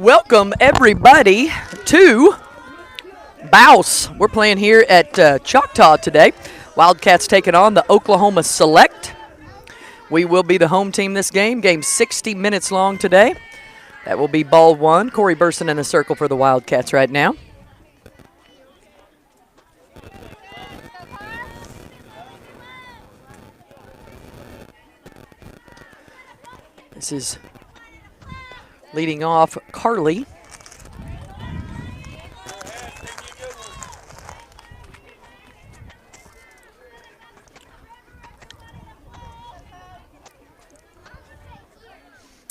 Welcome, everybody, to Bouse. We're playing here at Choctaw today. Wildcats taking on the Oklahoma Select. We will be the home team this game. Game 60 minutes long today. That will be ball one. Corey Burson in the circle for the Wildcats right now. This is leading off Carly.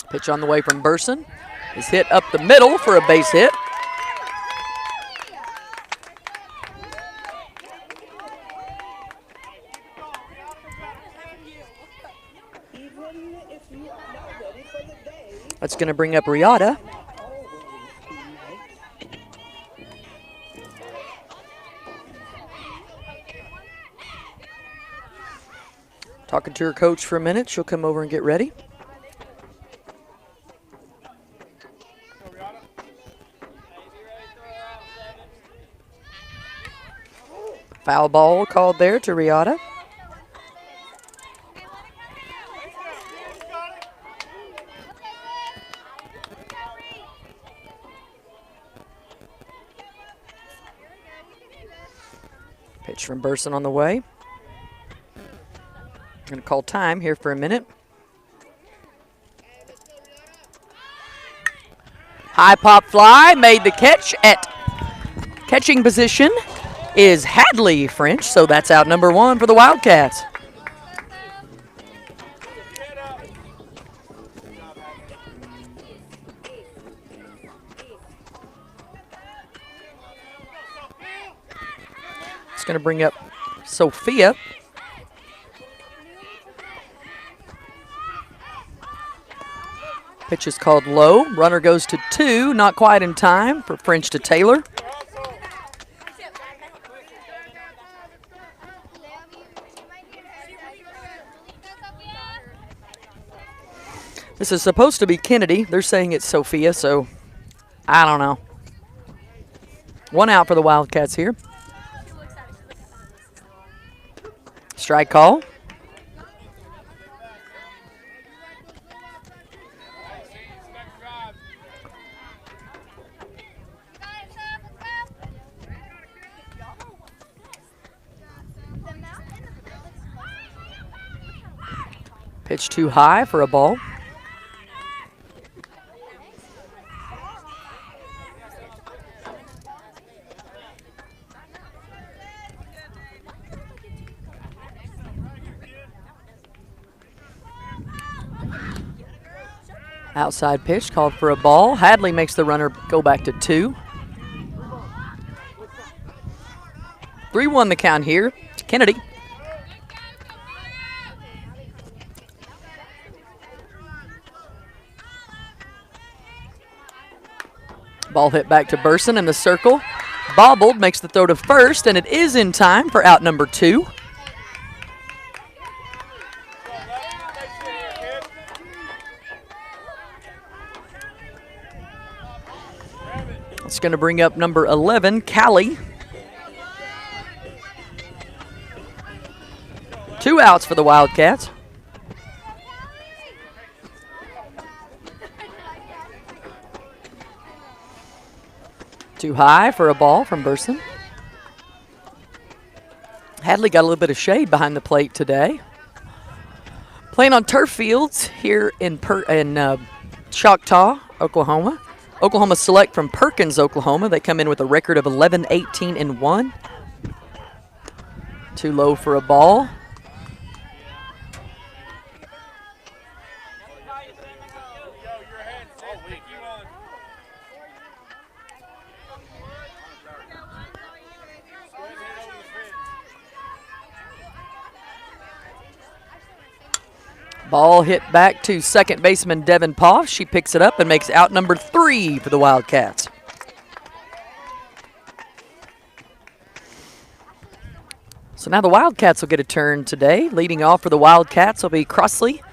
Pitch on the way from Burson is hit up the middle for a base hit. That's going to bring up Riata. Talking to her coach for a minute. She'll come over and get ready. Foul ball called there to Riata. Pitch from Burson on the way. Going to call time here for a minute. High pop fly, made the catch at catching position is Hadley French, so that's out number one for the Wildcats. It's going to bring up Sophia. Pitch is called low. Runner goes to two, not quite in time for French to Taylor. This is supposed to be Kennedy. They're saying it's Sophia, so I don't know. One out for the Wildcats here. Strike call. Pitch too high for a ball. Outside pitch called for a ball. Hadley makes the runner go back to two. 3-1 the count here to Kennedy. Ball hit back to Burson in the circle. Bobbled, makes the throw to first, and it is in time for out number two. It's going to bring up number 11, Callie. 2 outs for the Wildcats. Too high for a ball from Burson. Hadley got a little bit of shade behind the plate today. Playing on turf fields here in Choctaw, Oklahoma. Oklahoma Select from Perkins, Oklahoma. They come in with a record of 11-18-1. Too low for a ball. Ball hit back to second baseman Devin Poff. She picks it up and makes out number 3 for the Wildcats. So now the Wildcats will get a turn today. Leading off for the Wildcats will be Crossley,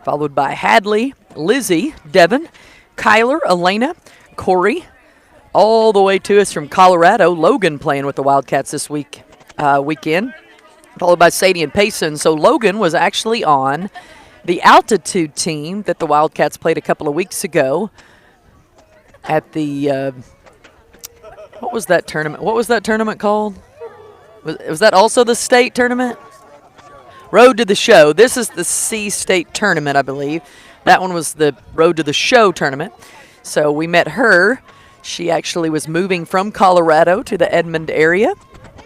followed by Hadley, Lizzie, Devin, Kyler, Elena, Corey. All the way to us from Colorado, Logan playing with the Wildcats this weekend, followed by Sadie and Payson. So Logan was actually on the altitude team that the Wildcats played a couple of weeks ago at the what was that tournament? What was that tournament called? Was that also the state tournament? Road to the Show. This is the C State tournament, I believe. That one was the Road to the Show tournament. So we met her. She actually was moving from Colorado to the Edmond area.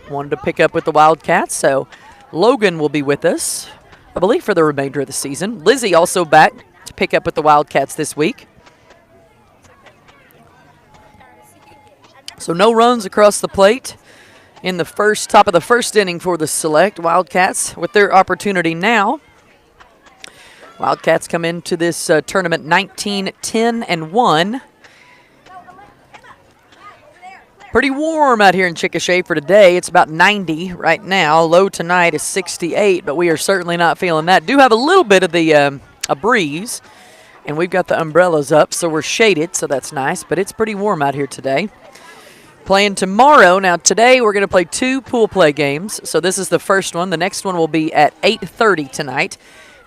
Wanted to pick up with the Wildcats. So Logan will be with us, I believe, for the remainder of the season. Lizzie also back to pick up with the Wildcats this week. So no runs across the plate in the top of the first inning for the Select. Wildcats with their opportunity now. Wildcats come into this tournament 19-10-1. Pretty warm out here in Chickasha for today. It's about 90 right now. Low tonight is 68, but we are certainly not feeling that. Do have a little bit of the a breeze, and we've got the umbrellas up, so we're shaded, so that's nice. But it's pretty warm out here today. Playing tomorrow. Now today we're going to play 2 pool play games. So this is the first one. The next one will be at 8:30 tonight.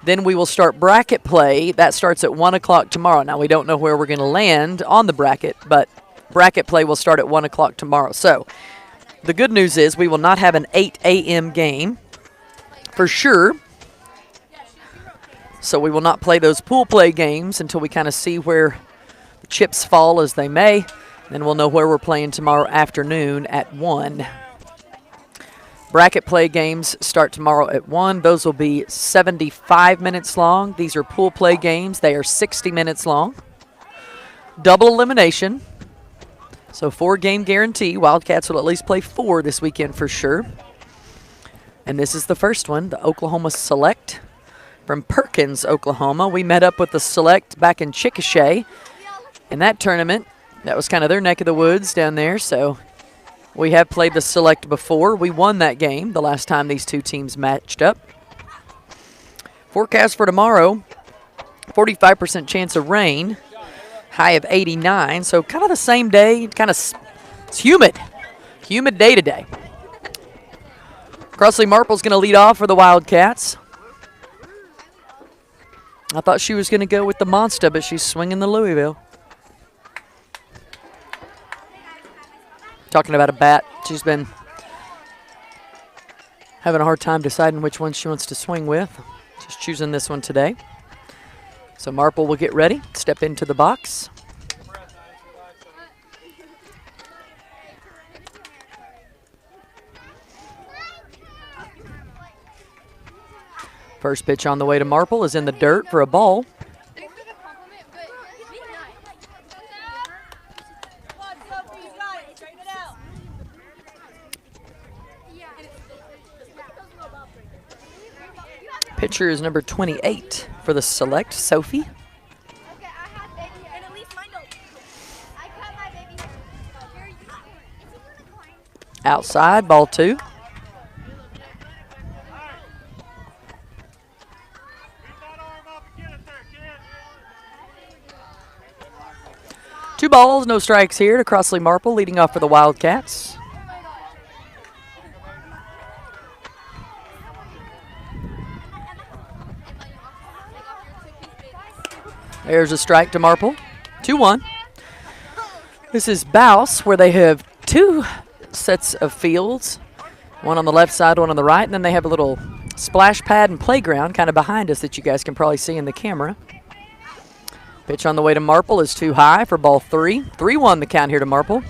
Then we will start bracket play. That starts at 1 o'clock tomorrow. Now we don't know where we're going to land on the bracket, but bracket play will start at 1 o'clock tomorrow. So the good news is we will not have an 8 a.m. game for sure. So we will not play those pool play games until we kind of see where the chips fall as they may. Then we'll know where we're playing tomorrow afternoon at 1. Bracket play games start tomorrow at 1. Those will be 75 minutes long. These are pool play games. They are 60 minutes long. Double elimination. So 4-game guarantee. Wildcats will at least play 4 this weekend for sure. And this is the first one, the Oklahoma Select from Perkins, Oklahoma. We met up with the Select back in Chickasha in that tournament. That was kind of their neck of the woods down there, so we have played the Select before. We won that game the last time these two teams matched up. Forecast for tomorrow, 45% chance of rain, high of 89, so kind of the same day. It's humid. Humid day today. Crossley Marple's going to lead off for the Wildcats. I thought she was going to go with the Monster, but she's swinging the Louisville. Talking about a bat. She's been having a hard time deciding which one she wants to swing with. She's choosing this one today. So Marple will get ready, step into the box. First pitch on the way to Marple is in the dirt for a ball. Pitcher is number 28 for the Select, Sophie. Outside, ball 2. Two balls, no strikes here to Crossley Marple, leading off for the Wildcats. There's a strike to Marple. 2-1. This is Bouse, where they have 2 sets of fields. One on the left side, one on the right. And then they have a little splash pad and playground kind of behind us that you guys can probably see in the camera. Pitch on the way to Marple is too high for ball 3. 3-1 the count here to Marple.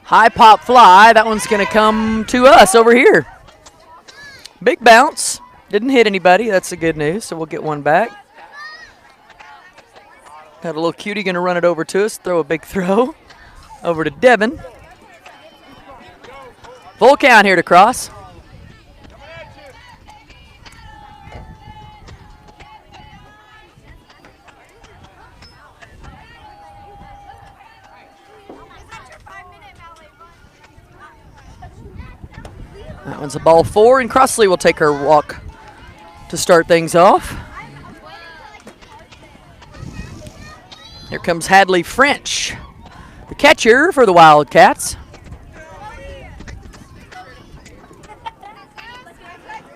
High pop fly. That one's going to come to us over here. Big bounce. Didn't hit anybody. That's the good news, so we'll get one back. Got a little cutie going to run it over to us, throw a big throw over to Devin. Full count here to Cross. That one's a ball 4, and Crossley will take her walk to start things off. Here comes Hadley French, the catcher for the Wildcats.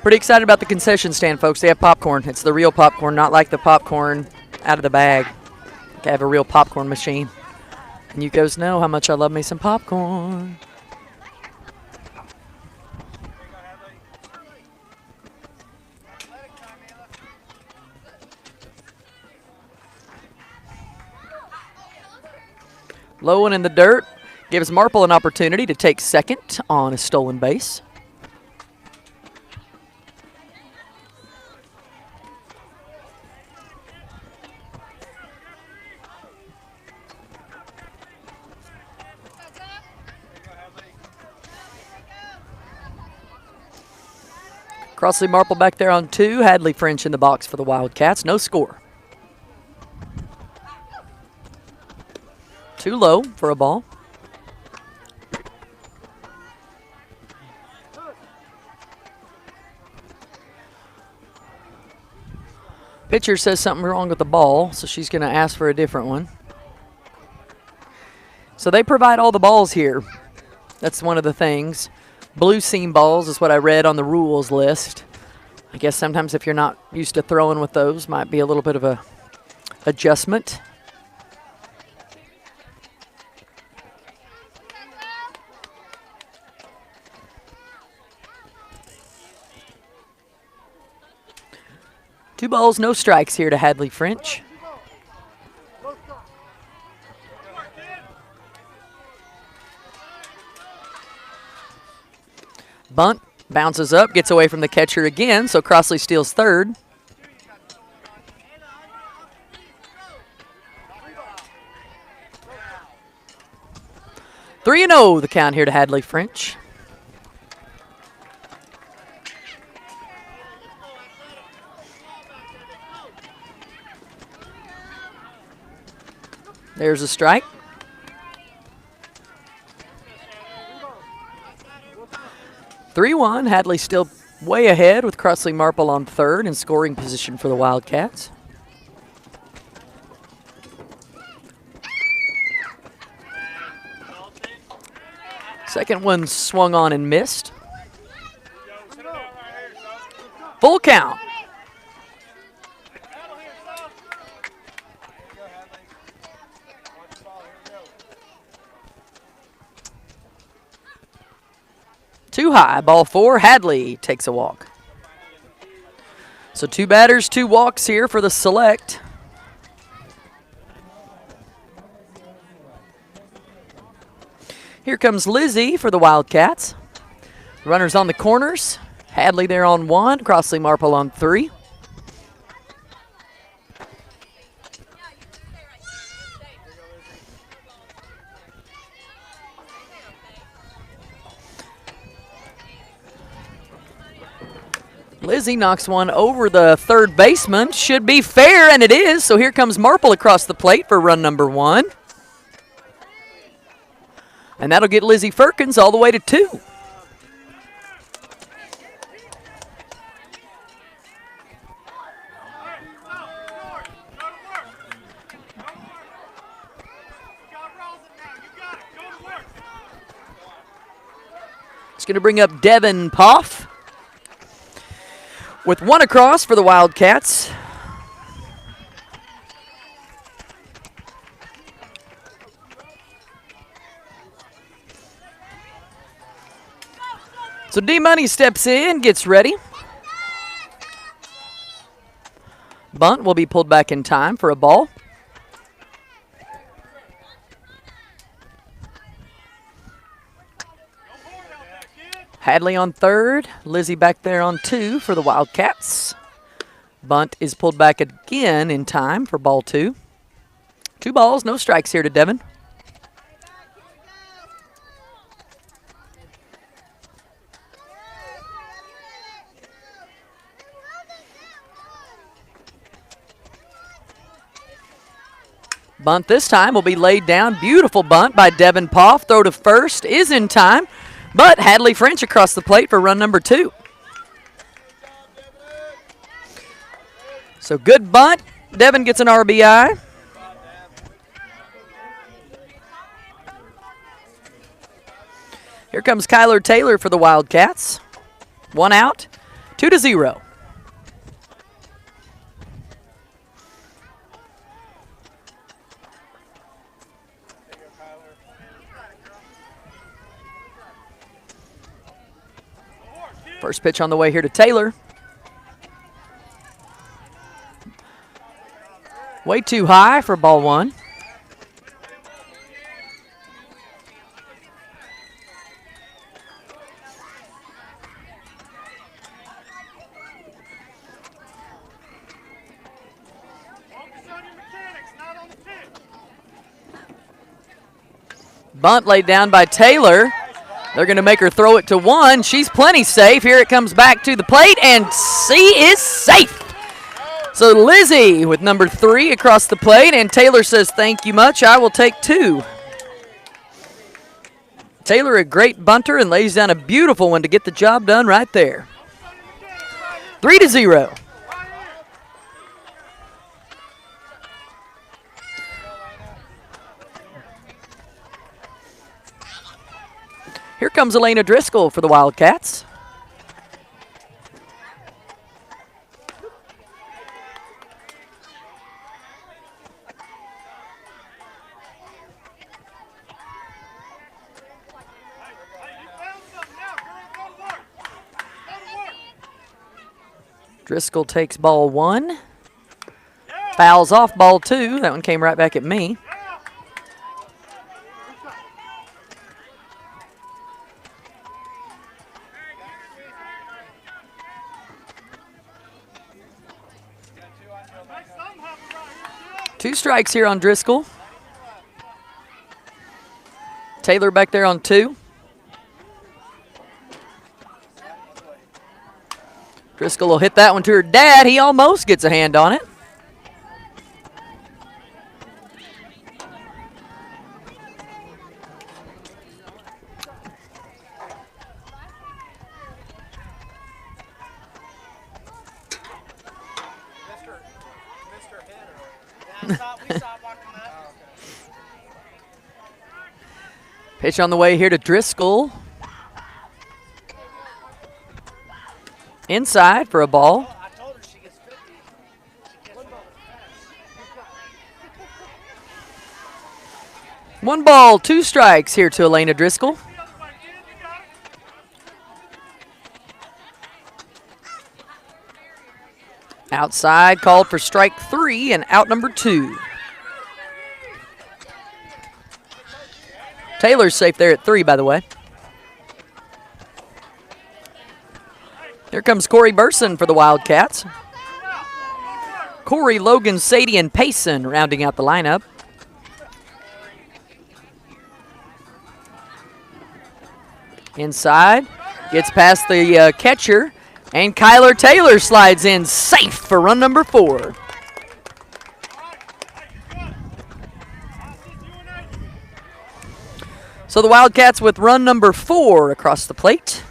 Pretty excited about the concession stand, folks. They have popcorn. It's the real popcorn, not like the popcorn out of the bag. They have a real popcorn machine. And you guys know how much I love me some popcorn. Low one in the dirt gives Marple an opportunity to take second on a stolen base. Crossley Marple back there on 2. Hadley French in the box for the Wildcats. No score. Too low for a ball. Pitcher says something wrong with the ball, so she's going to ask for a different one. So they provide all the balls here. That's one of the things. Blue seam balls is what I read on the rules list. I guess sometimes if you're not used to throwing with those, might be a little bit of a adjustment. Two balls, no strikes here to Hadley French. Bunt, bounces up, gets away from the catcher again, so Crossley steals third. Three and 0 the count here to Hadley French. There's a strike. 3-1. Hadley still way ahead with Crossley Marple on third in scoring position for the Wildcats. Second one swung on and missed. Full count. Too high, ball 4. Hadley takes a walk. So 2 batters, 2 walks here for the select. Here comes Lizzie for the Wildcats. Runners on the corners. Hadley there on 1, Crossley Marple on 3. Lizzie knocks one over the third baseman. Should be fair, and it is. So here comes Marple across the plate for run number 1. And that'll get Lizzie Firkins all the way to 2. It's going to bring up Devin Poff with 1 across for the Wildcats. So D-Money steps in, gets ready. Bunt will be pulled back in time for a ball. Hadley on third, Lizzie back there on 2 for the Wildcats. Bunt is pulled back again in time for ball 2. 2 balls, no strikes here to Devin. Bunt this time will be laid down. Beautiful bunt by Devin Poff. Throw to first is in time. But Hadley French across the plate for run number 2. So good bunt. Devin gets an RBI. Here comes Kyler Taylor for the Wildcats. 1 out, 2-0. First pitch on the way here to Taylor. Way too high for ball 1. Bunt laid down by Taylor. They're going to make her throw it to 1. She's plenty safe. Here it comes back to the plate, and C is safe. So Lizzie with number 3 across the plate, and Taylor says, thank you much, I will take 2. Taylor, a great bunter, and lays down a beautiful one to get the job done right there. 3-0. Here comes Elena Driscoll for the Wildcats. Driscoll takes ball 1. Fouls off ball 2. That one came right back at me. Two strikes here on Driscoll. Taylor back there on 2. Driscoll will hit that one to her dad. He almost gets a hand on it. Pitch on the way here to Driscoll. Inside for a ball. 1 ball, 2 strikes here to Elena Driscoll. Outside, called for strike 3 and out number 2. Taylor's safe there at 3, by the way. Here comes Corey Burson for the Wildcats. Corey, Logan, Sadie, and Payson rounding out the lineup. Inside, gets past the catcher, and Kyler Taylor slides in safe for run number 4. So the Wildcats with run number 4 across the plate.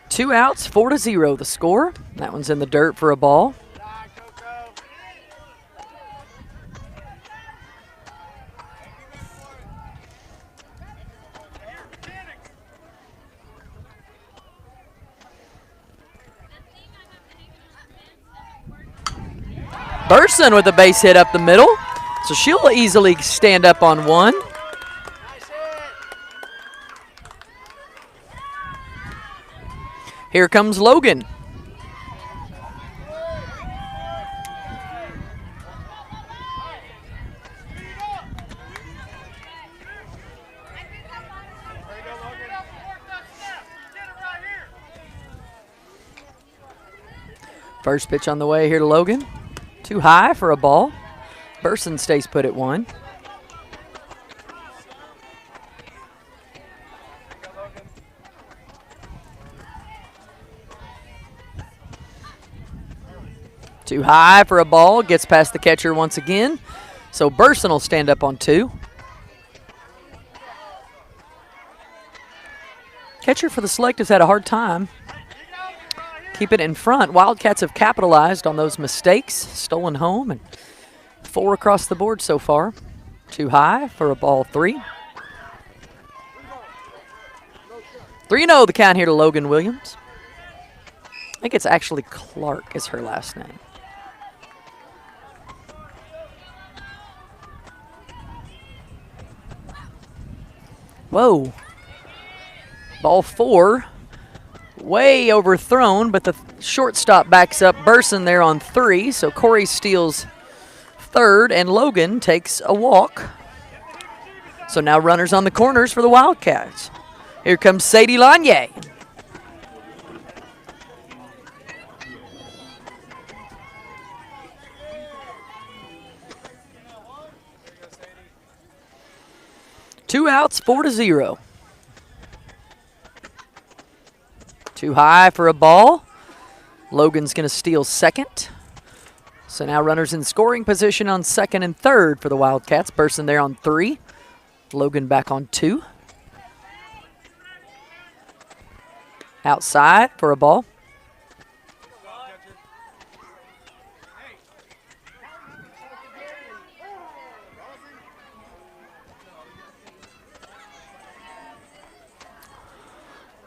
Two outs, 4-0 the score. That one's in the dirt for a ball. Burson with a base hit up the middle, so she'll easily stand up on 1. Here comes Logan. First pitch on the way here to Logan. Too high for a ball. Burson stays put at 1. Too high for a ball. Gets past the catcher once again. So Burson will stand up on 2. Catcher for the Select has had a hard time keeping it in front. Wildcats have capitalized on those mistakes. Stolen home and 4 across the board so far. Too high for a ball 3. 3-0 the count here to Logan Williams. I think it's actually Clark is her last name. Whoa. Ball 4. Way overthrown, but the shortstop backs up Burson there on 3. So Corey steals third, and Logan takes a walk. So now runners on the corners for the Wildcats. Here comes Sadie Lanier. Two outs, 4-0. Too high for a ball. Logan's going to steal second. So now runners in scoring position on second and third for the Wildcats. Burson there on 3. Logan back on 2. Outside for a ball.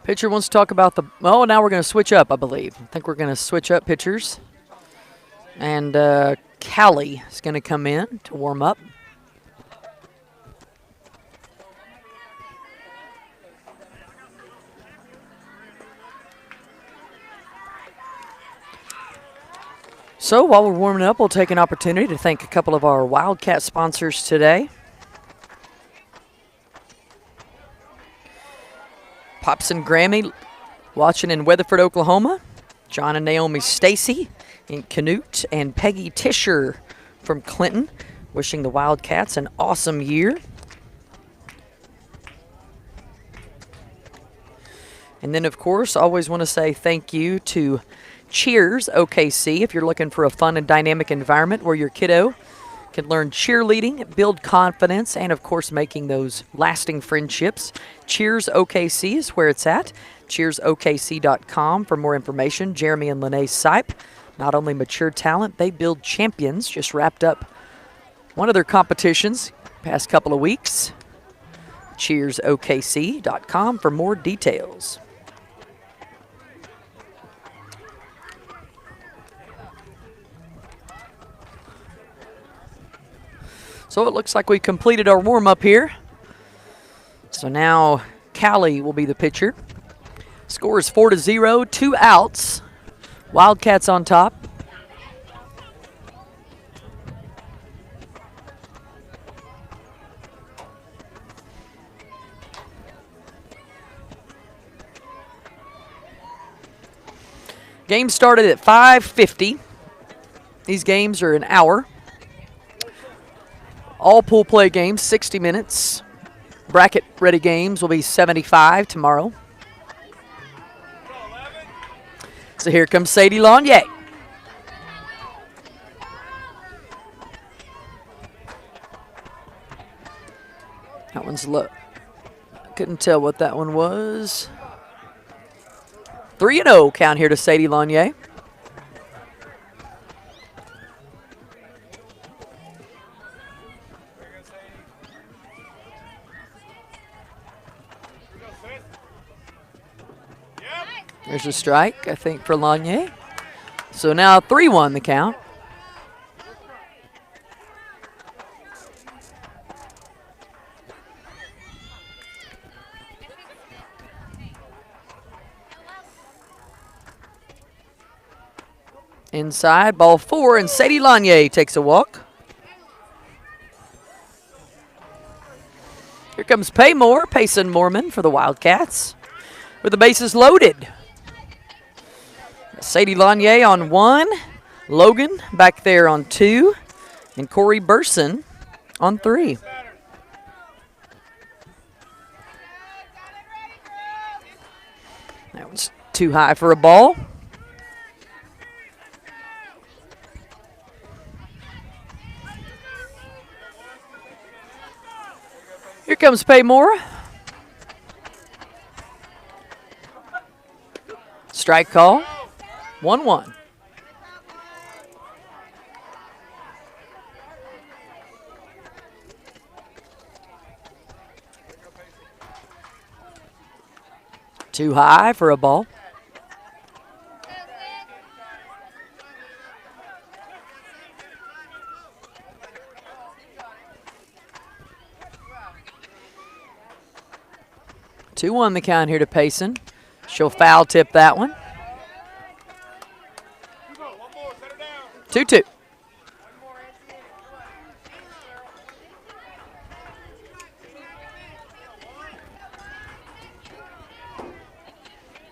Pitcher wants to talk about the, oh, now we're going to switch up, I believe. I think we're going to switch up pitchers. And Callie is going to come in to warm up. So while we're warming up, we'll take an opportunity to thank a couple of our Wildcat sponsors today. Pops and Grammy watching in Weatherford, Oklahoma. John and Naomi Stacy in Canute, and Peggy Tisher from Clinton, wishing the Wildcats an awesome year. And then, of course, always want to say thank you to Cheers OKC. If you're looking for a fun and dynamic environment where your kiddo can learn cheerleading, build confidence, and, of course, making those lasting friendships, Cheers OKC is where it's at. CheersOKC.com for more information. Jeremy and Lene Sipe, not only mature talent, they build champions. Just wrapped up one of their competitions past couple of weeks. CheersOKC.com for more details. So it looks like we completed our warm-up here. So now Callie will be the pitcher. Score is 4-0, 2 outs. Wildcats on top. Game started at 5:50. These games are an hour. All pool play games, 60 minutes. Bracket ready games will be 75 tomorrow. So here comes Sadie Lanier. That one's low. Couldn't tell what that one was. 3-0 count here to Sadie Lanier. There's a strike, I think, for Lanier. So now 3-1 the count. Inside, ball 4, and Sadie Lanier takes a walk. Here comes Paymore, Payson Mormon for the Wildcats, with the bases loaded. Sadie Lanier on 1, Logan back there on 2, and Corey Burson on 3. That was too high for a ball. comes Paymore. Strike call. 1-1. Too high for a ball. Two on the count here to Payson. She'll foul tip that one. 2-2.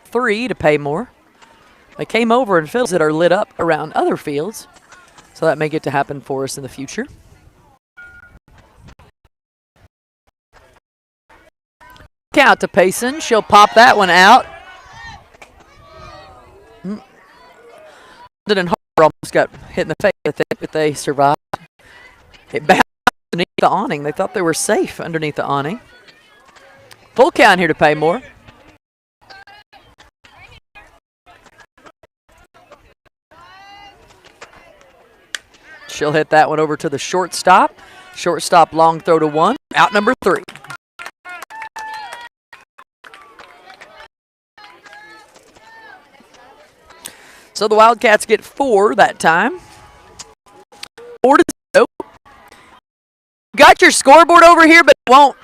Three to Paymore. They came over in fields that are lit up around other fields, so that may get to happen for us in the future. Count to Payson. She'll pop that one out. And Harper almost got hit in the face, I think, but they survived. It bounced underneath the awning. They thought they were safe underneath the awning. Full count here to Paymore. She'll hit that one over to the shortstop. Shortstop long throw to one. Out number 3. So the Wildcats get 4 that time. 4-0. You got your scoreboard over here, but it won't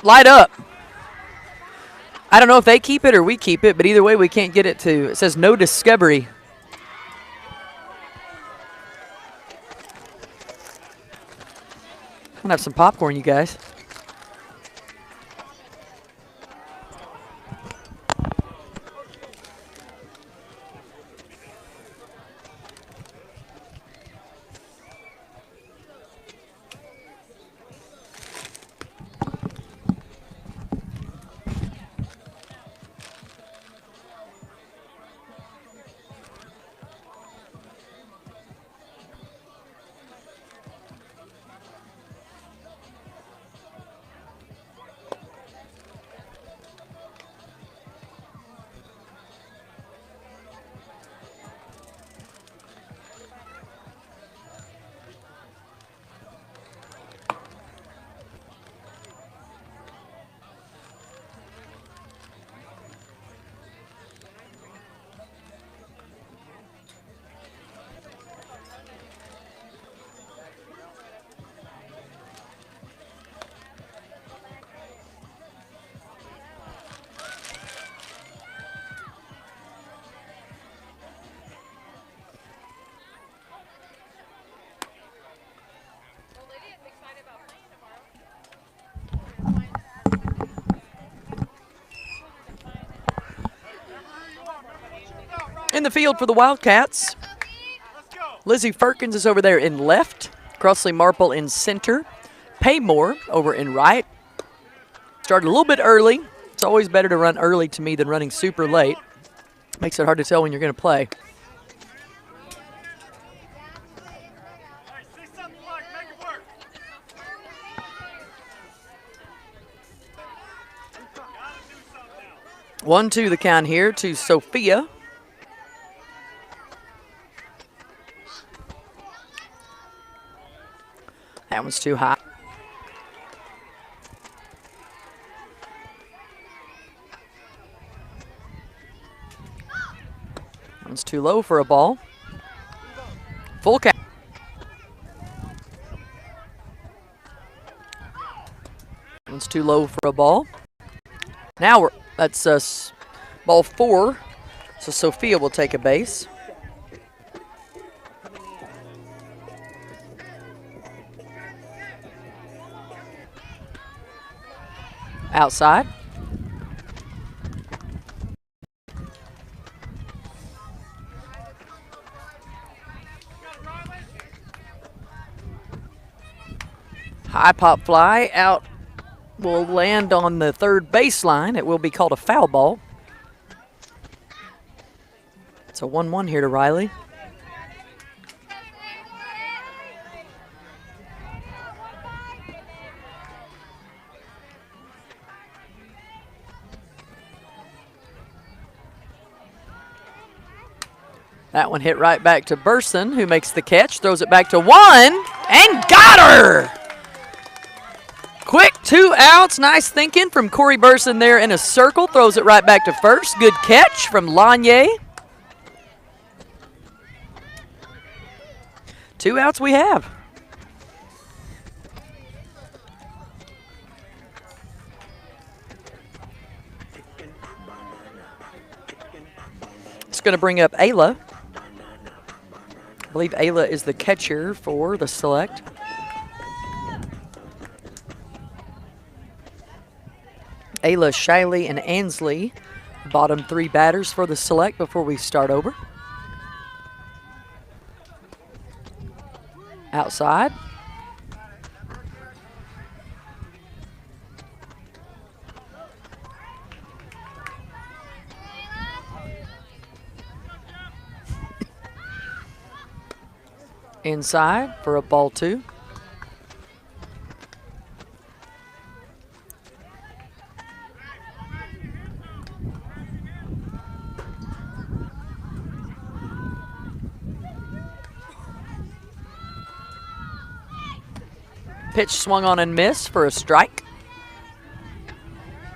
light up. I don't know if they keep it or we keep it, but either way we can't get it to. It says no discovery. I'm gonna have some popcorn, you guys. In the field for the Wildcats, Lizzie Firkins is over there in left. Crossley Marple in center. Paymore over in right. Started a little bit early. It's always better to run early to me than running super late. Makes it hard to tell when you're going to play. One, two, the count here to Sophia. That one's too high. One's too low for a ball. Full count. One's too low for a ball. Now that's ball 4. So Sophia will take a base. Outside. High pop fly out will land on the third baseline. It will be called a foul ball. It's a 1-1 here to Riley. That one hit right back to Burson, who makes the catch, throws it back to one, and got her! Quick 2 outs, nice thinking from Corey Burson there in a circle, throws it right back to first. Good catch from Lanier. 2 outs we have. It's going to bring up Ayla. I believe Ayla is the catcher for the Select. Ayla, Shiley, and Ansley, bottom 3 batters for the Select before we start over. Outside. Inside for a ball 2. Pitch swung on and missed for a strike.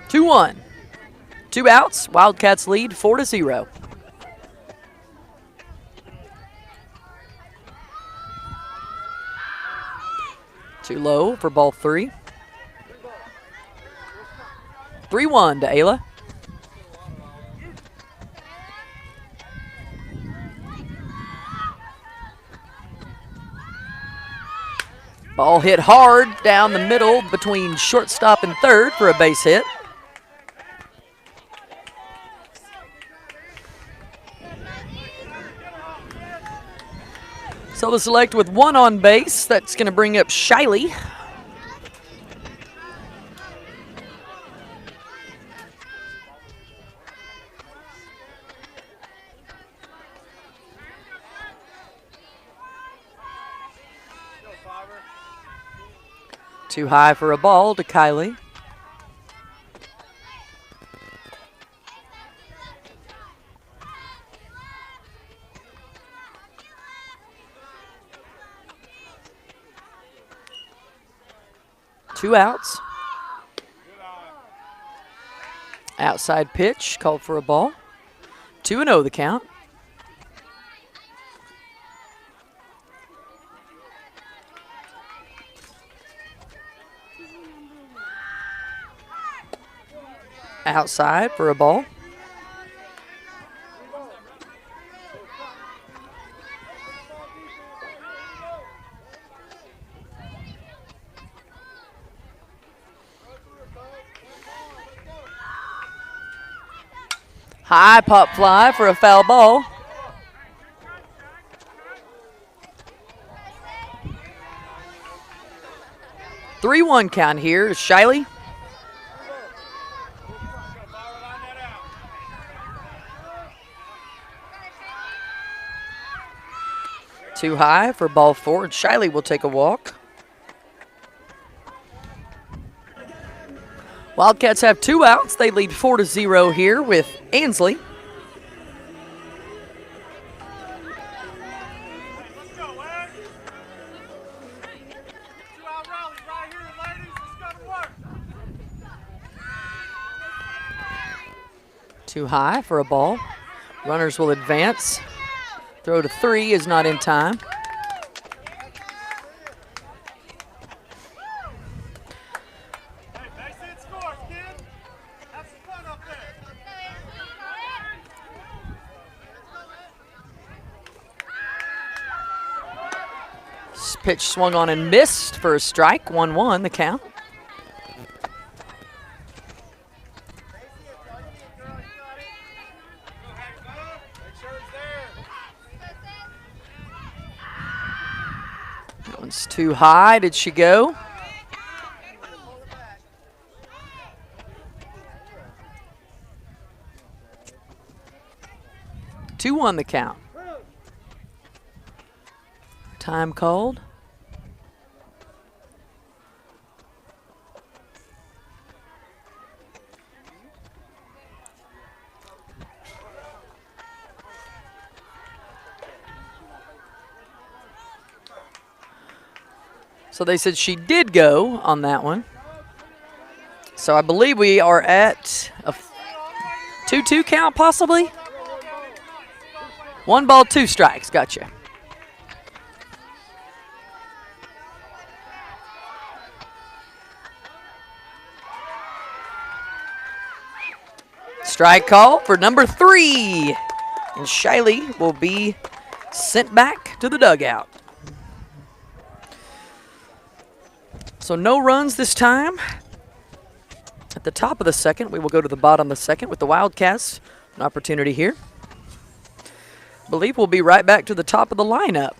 2-1. 2 outs. Wildcats lead 4-0. Too low for ball 3. 3-1 to Ayla. Ball hit hard down the middle between shortstop and third for a base hit. So the Select with 1 on base. That's going to bring up Shiley. Too high for a ball to Kylie. Two outs. Outside pitch, called for a ball. 2-0 the count. Outside for a ball. High pop fly for a foul ball. Three 3-1 count here is Shiley. Too high for ball 4, and Shiley will take a walk. Wildcats have 2 outs. They lead 4-0 here with Ansley. Too high for a ball. Runners will advance. Throw to 3 is not in time. This pitch swung on and missed for a strike. 1-1 the count. That one's too high. Did she go? Two on the count. Time called. So they said she did go on that one. So I believe we are at a 2-2 count, possibly. 1 ball, 2 strikes. Gotcha. Strike call for number 3. And Shiley will be sent back to the dugout. So no runs this time. At the top of the second, we will go to the bottom of the second with the Wildcats. An opportunity here. I believe we'll be right back to the top of the lineup.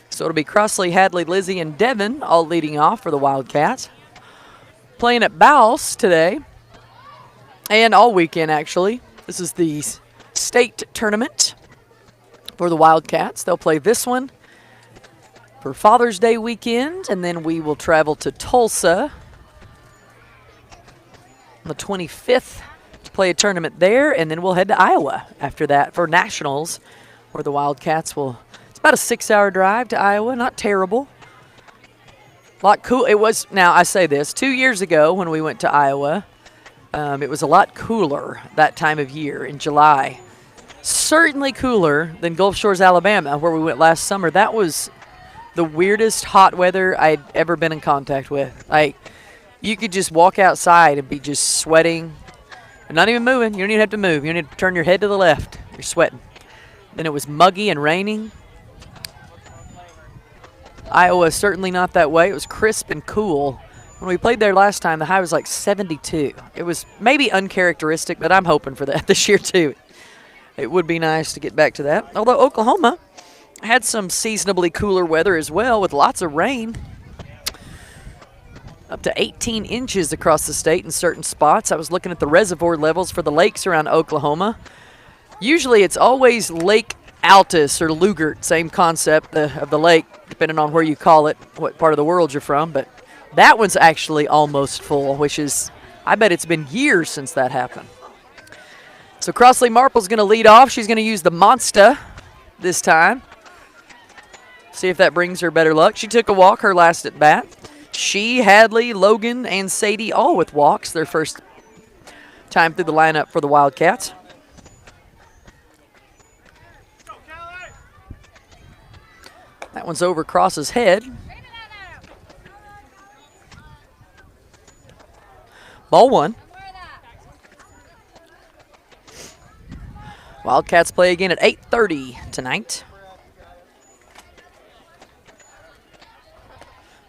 So it'll be Crossley, Hadley, Lizzie, and Devin all leading off for the Wildcats. Playing at Bouse today. And all weekend, actually. This is the state tournament for the Wildcats. They'll play this one for Father's Day weekend, and then we will travel to Tulsa on the 25th to play a tournament there, and then we'll head to Iowa after that for Nationals, where the Wildcats will. It's about a 6-hour drive to Iowa. Not terrible. A lot cool. It was. Now I say this: 2 years ago when we went to Iowa. It was a lot cooler that time of year in July. Certainly cooler than Gulf Shores, Alabama, where we went last summer. That was the weirdest hot weather I'd ever been in contact with. Like, you could just walk outside and be just sweating and not even moving. You don't even have to move. You don't need to turn your head to the left. You're sweating. Then it was muggy and raining. Iowa is certainly not that way. It was crisp and cool. When we played there last time, the high was like 72. It was maybe uncharacteristic, but I'm hoping for that this year too. It would be nice to get back to that. Although Oklahoma had some seasonably cooler weather as well with lots of rain. Up to 18 inches across the state in certain spots. I was looking at the reservoir levels for the lakes around Oklahoma. Usually it's always Lake Altus or Lugert, same concept of the lake, depending on where you call it, what part of the world you're from. But that one's actually almost full, which is, I bet it's been years since that happened. So Crossley Marple's going to lead off. She's going to use the Monster this time. See if that brings her better luck. She took a walk her last at bat. She, Hadley, Logan, and Sadie all with walks their first time through the lineup for the Wildcats. That one's over Cross's head. Ball 1. Wildcats play again at 8:30 tonight.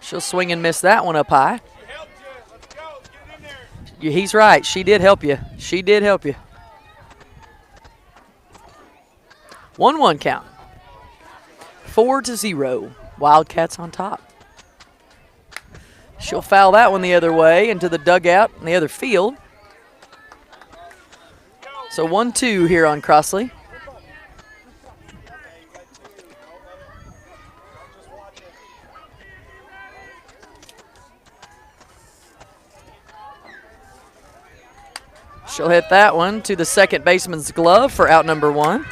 She'll swing and miss that one up high. He's right. She did help you. She did help you. 1-1 count. 4-0. Wildcats on top. She'll foul that one the other way into the dugout in the other field. So 1-2 here on Crossley. She'll hit that one to the second baseman's glove for out number 1.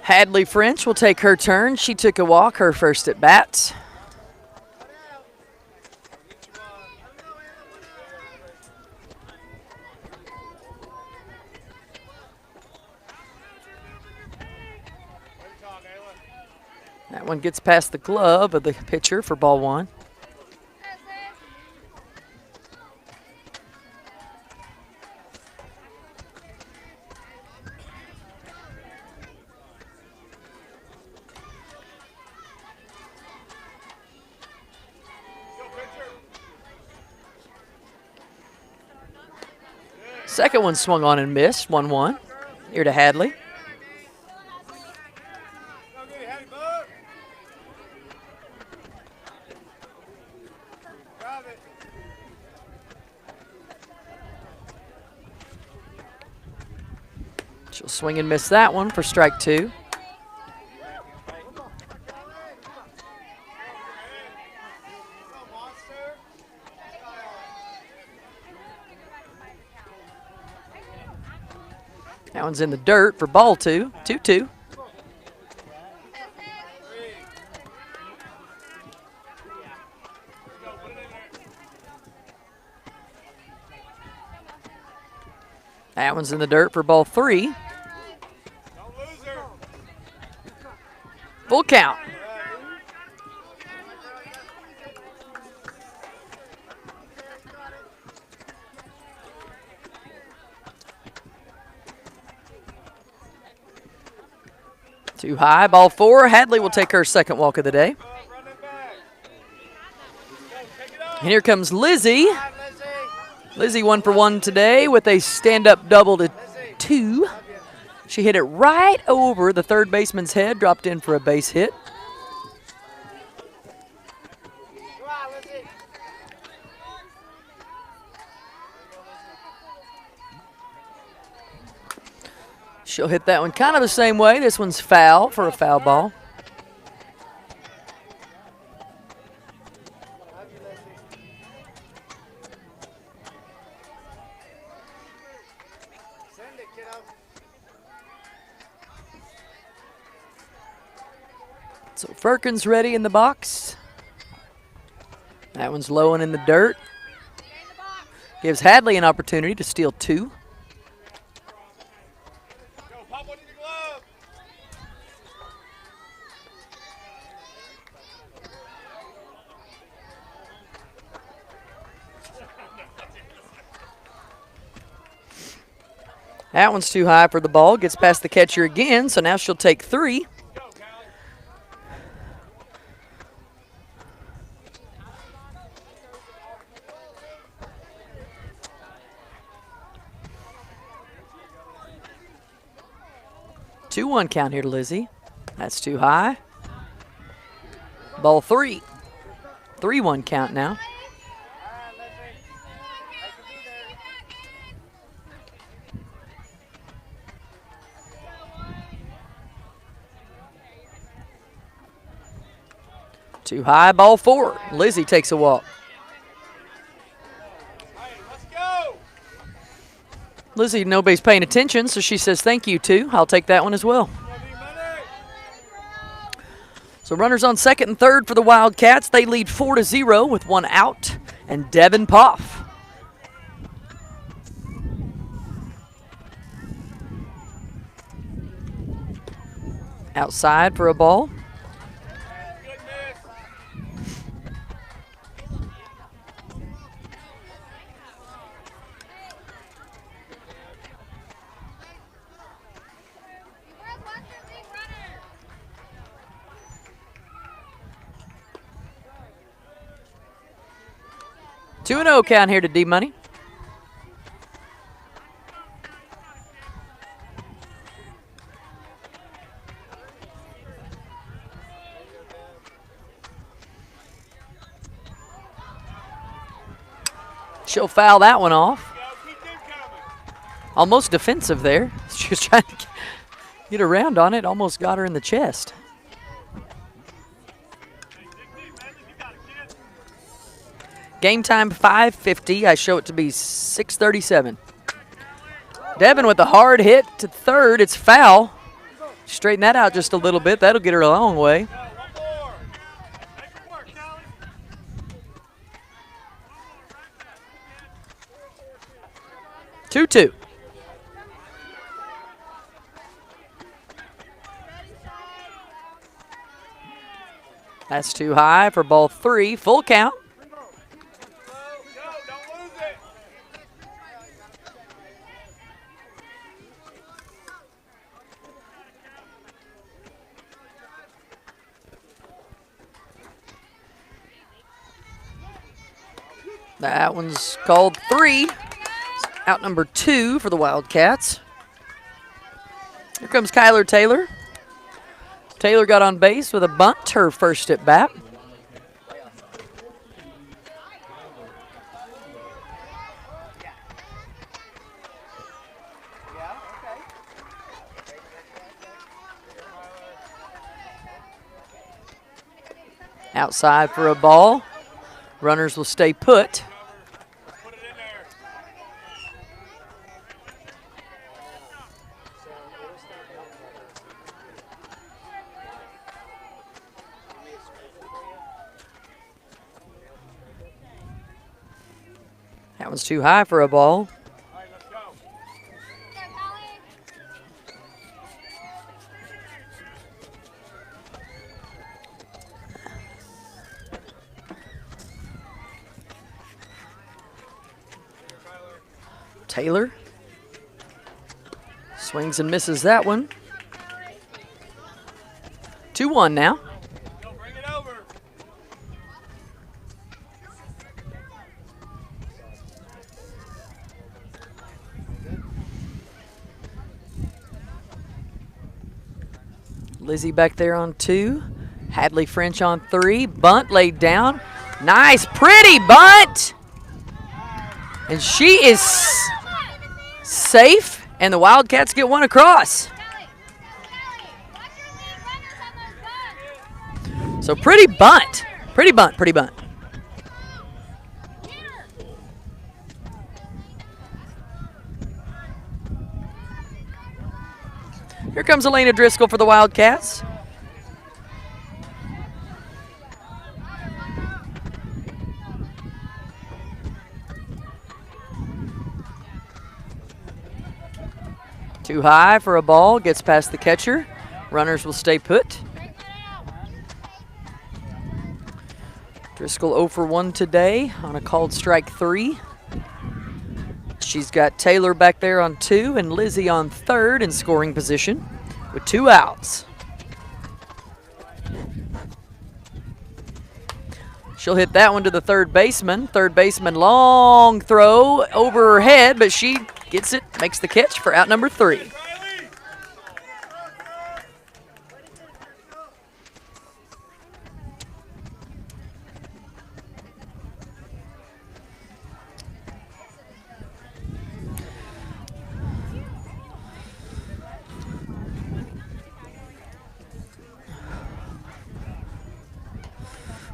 Hadley French will take her turn. She took a walk her first at bat. That one gets past the glove of the pitcher for ball 1. Second one swung on and missed, 1-1. Here to Hadley. She'll swing and miss that one for strike 2. That one's in the dirt for ball 2, 2-2. That one's in the dirt for ball 3. Full count. Too high, ball 4. Hadley will take her second walk of the day. And here comes Lizzie. Lizzie 1 for 1 today with a stand-up double to 2. She hit it right over the third baseman's head, dropped in for a base hit. She'll hit that one kind of the same way. This one's foul for a foul ball. So Firkin's ready in the box. That one's low and in the dirt. Gives Hadley an opportunity to steal 2. That one's too high for the ball. Gets past the catcher again, so now she'll take 3. Two-one count here to Lizzie. That's too high. Ball 3. 3-1 count now. Too high, ball 4. Lizzie takes a walk. Lizzie, nobody's paying attention, so she says thank you, too. I'll take that one as well. So runners on second and third for the Wildcats. They lead 4-0 with 1 out, and Devin Poff. Outside for a ball. Two and 0 count here to D-Money. She'll foul that one off. Almost defensive there. She was trying to get around on it. Almost got her in the chest. Game time 5:50. I show it to be 6:37. Devin with a hard hit to third. It's foul. Straighten that out just a little bit. That'll get her a long way. Two-two. That's too high for ball 3. Full count. That one's called 3. Out number 2 for the Wildcats. Here comes Kyler Taylor. Taylor got on base with a bunt, her first at bat. Outside for a ball. Runners will stay put. That one's too high for a ball. Taylor swings and misses that one. 2-1 now. Lizzie back there on 2. Hadley French on 3. Bunt laid down. Nice, pretty bunt. And she is safe, and the Wildcats get one across. So pretty bunt. Pretty bunt, pretty bunt. Here comes Elena Driscoll for the Wildcats. Too high for a ball, gets past the catcher. Runners will stay put. Driscoll 0 for 1 today on a called strike 3. She's got Taylor back there on 2 and Lizzie on 3rd in scoring position with 2 outs. She'll hit that one to the third baseman. Third baseman, long throw over her head, but she gets it, makes the catch for out number 3.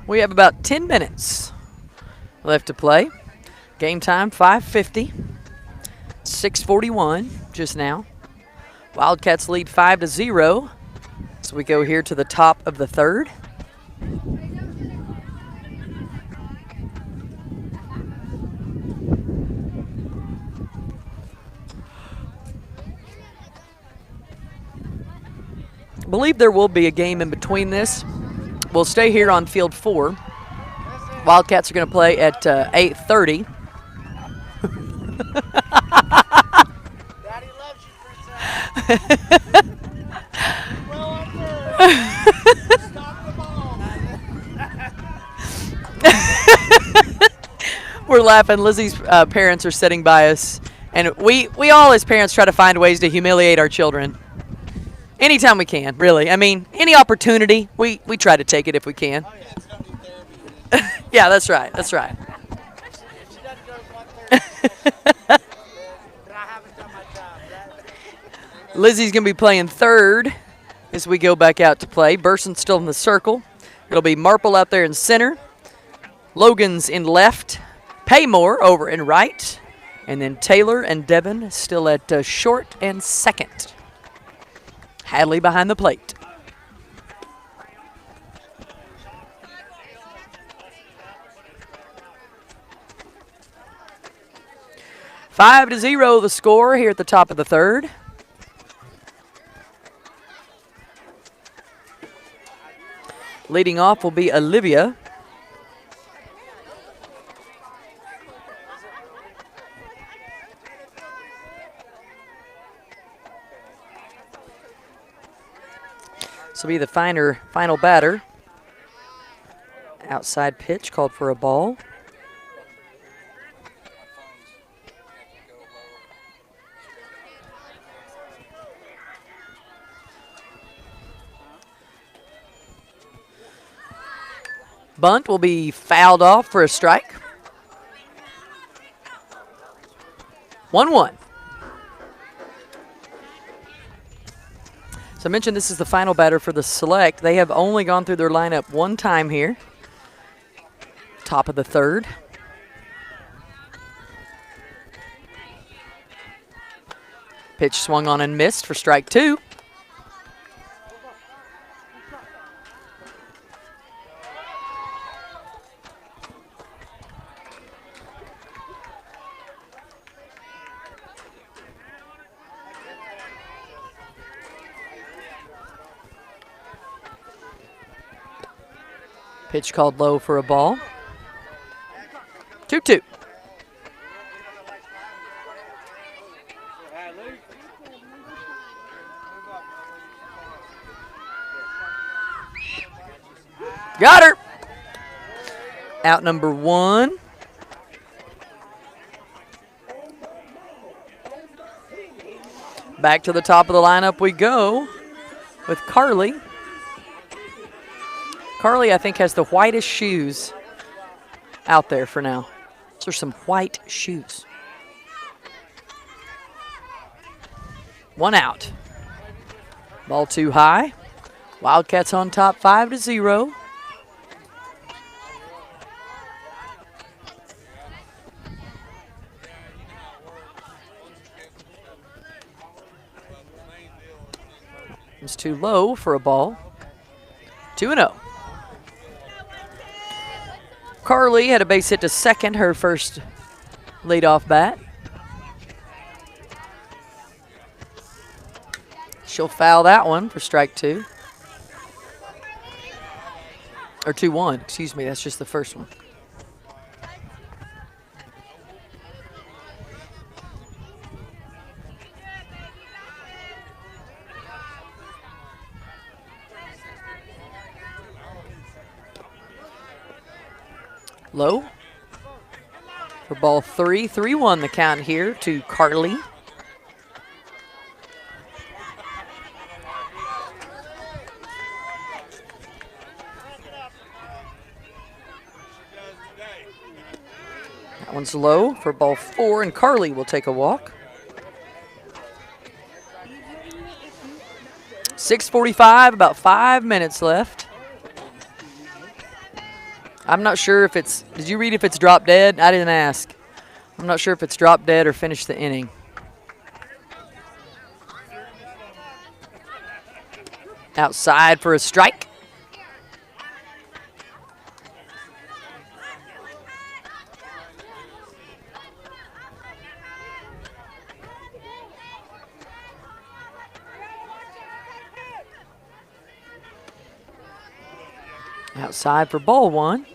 We have about 10 minutes left to play. Game time, 5:50. 6:41 just now. Wildcats lead 5-0. So we go here to the top of the 3rd. I believe there will be a game in between this. We'll stay here on field 4. Wildcats are going to play at 8:30. Daddy loves you, Princess. Well under. Stop the ball. We're laughing. Lizzie's parents are sitting by us, and we all as parents try to find ways to humiliate our children. Anytime we can, really. I mean, any opportunity, we try to take it if we can. Oh, yeah, it's gonna be therapy. Yeah, that's right. That's right. If she doesn't go to 1:30, then I haven't done my job. Lizzie's going to be playing 3rd as we go back out to play. Burson's still in the circle. It'll be Marple out there in center. Logan's in left. Paymore over in right. And then Taylor and Devin still at short and second. Hadley behind the plate. Five to 0 the score here at the top of the 3rd. Leading off will be Olivia. This will be the final batter. Outside pitch called for a ball. Bunt will be fouled off for a strike. 1-1. So I mentioned this is the final batter for the Select. They have only gone through their lineup one time here. Top of the 3rd. Pitch swung on and missed for strike 2. Pitch called low for a ball. 2-2. Got her. Out number 1. Back to the top of the lineup we go with Carly. Carly, I think, has the whitest shoes out there for now. Those are some white shoes. 1 out. Ball too high. Wildcats on top 5-0. It's too low for a ball. 2-0. Carly had a base hit to second, her first leadoff bat. She'll foul that one for strike 2. Or 2-1, excuse me, that's just the first one. Low for ball 3. 3-1 the count here to Carly. That one's low for ball 4, and Carly will take a walk. 6:45, about 5 minutes left. I'm not sure if it's, did you read if it's drop dead? I didn't ask. I'm not sure if it's drop dead or finished the inning. Outside for a strike. Outside for ball 1.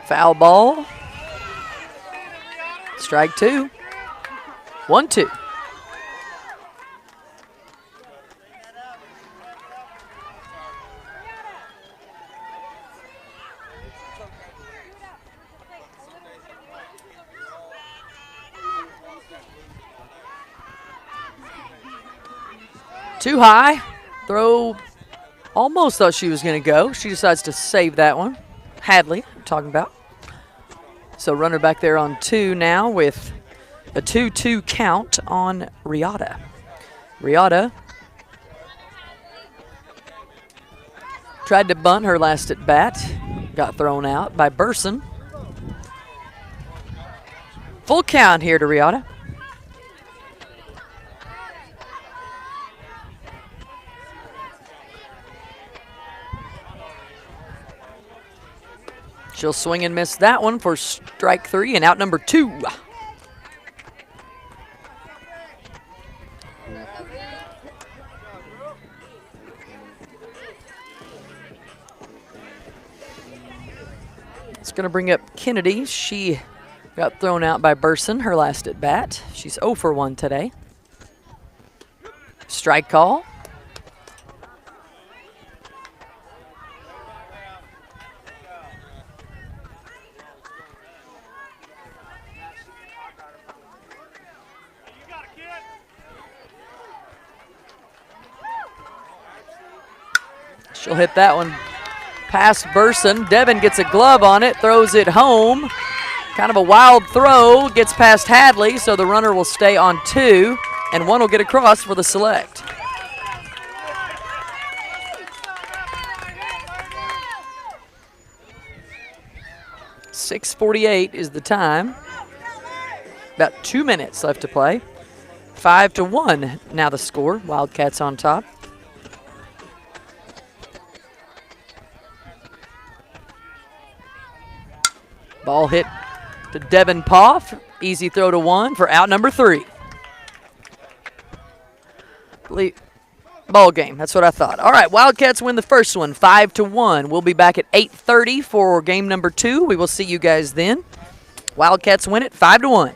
Foul ball. Strike 2. 1-2. Too high. Throw almost thought she was going to go. She decides to save that one. Hadley, I'm talking about. So runner back there on 2 now with a 2-2 count on Riata. Riata tried to bunt her last at bat. Got thrown out by Burson. Full count here to Riata. She'll swing and miss that one for strike 3 and out number 2. It's going to bring up Kennedy. She got thrown out by Burson, her last at bat. She's 0 for 1 today. Strike call. She'll hit that one past Burson. Devin gets a glove on it, throws it home. Kind of a wild throw, gets past Hadley, so the runner will stay on 2, and 1 will get across for the select. .648 is the time. About 2 minutes left to play. 5-1 now the score. Wildcats on top. Ball hit to Devin Poff. Easy throw to 1 for out number 3. Ball game. That's what I thought. All right, Wildcats win the first one, 5-1. We'll be back at 8:30 for game number 2. We will see you guys then. Wildcats win it 5-1.